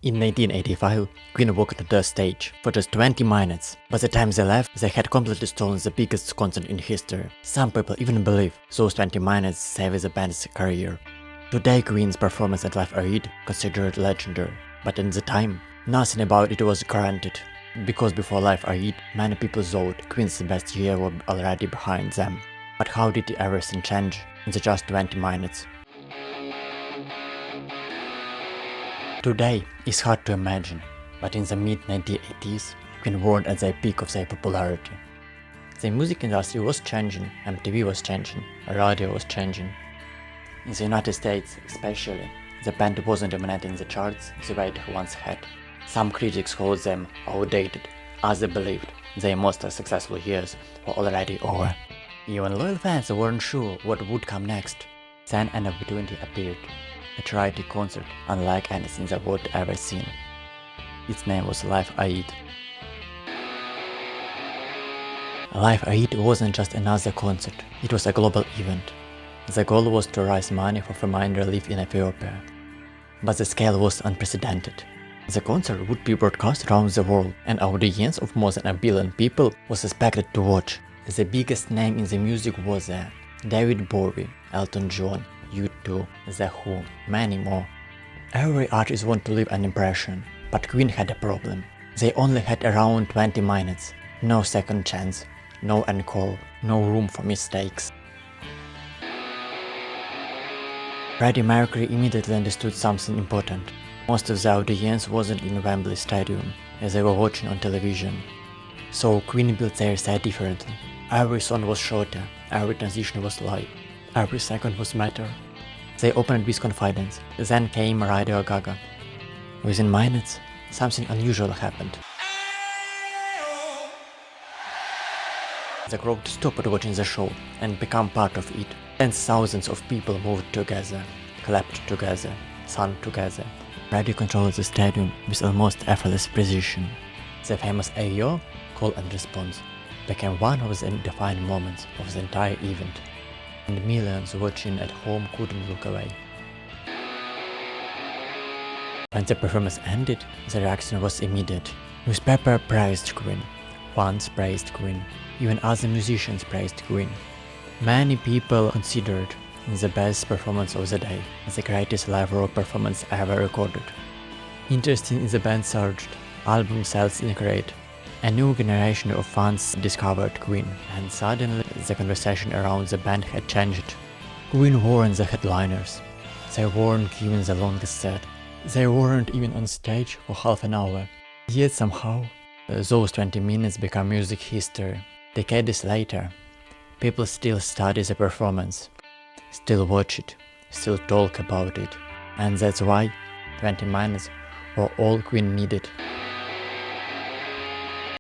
In 1985, Queen walked the stage for just 20 minutes. By the time they left, they had completely stolen the biggest concert in history. Some people even believe those 20 minutes saved the band's career. Today, Queen's performance at Live Aid considered legendary, but at the time, nothing about it was guaranteed. Because before Live Aid, many people thought Queen's best year was already behind them. But how did everything change in the just 20 minutes? Today, it's hard to imagine, but in the mid-1980s, Queen were at the peak of their popularity. The music industry was changing, MTV was changing, radio was changing. In the United States, especially, the band wasn't dominating the charts the way it once had. Some critics called them outdated, others believed their most successful years were already over. Even loyal fans weren't sure what would come next. Then an opportunity appeared. A charity concert unlike anything the world ever seen. Its name was Live Aid. Live Aid wasn't just another concert, it was a global event. The goal was to raise money for famine relief in Ethiopia. But the scale was unprecedented. The concert would be broadcast around the world, and an audience of more than 1 billion people was expected to watch. The biggest name in the music was there: David Bowie, Elton John, U2, The Who, many more. Every artist wanted to leave an impression, but Queen had a problem. They only had around 20 minutes. No second chance, no encore, no room for mistakes. Freddie Mercury immediately understood something important. Most of the audience wasn't in Wembley Stadium, as they were watching on television. So Queen built their set differently. Every song was shorter, every transition was live. Every second was matter. They opened with confidence, then came Radio Gaga. Within minutes, something unusual happened. The crowd stopped watching the show and became part of it. And thousands of people moved together, clapped together, sang together. Radio controlled the stadium with almost effortless precision. The famous AO, call and response, became one of the defining moments of the entire event. And millions watching at home couldn't look away. When the performance ended, the reaction was immediate. Newspaper praised Queen, fans praised Queen, even other musicians praised Queen. Many people considered the best performance of the day, the greatest live rock performance ever recorded. Interest in the band surged, album sales increased. A new generation of fans discovered Queen, and suddenly the conversation around the band had changed. Queen weren't the headliners. They weren't given the longest set. They weren't even on stage for half an hour. Yet somehow, those 20 minutes become music history. Decades later, people still study the performance, still watch it, still talk about it. And that's why 20 minutes were all Queen needed.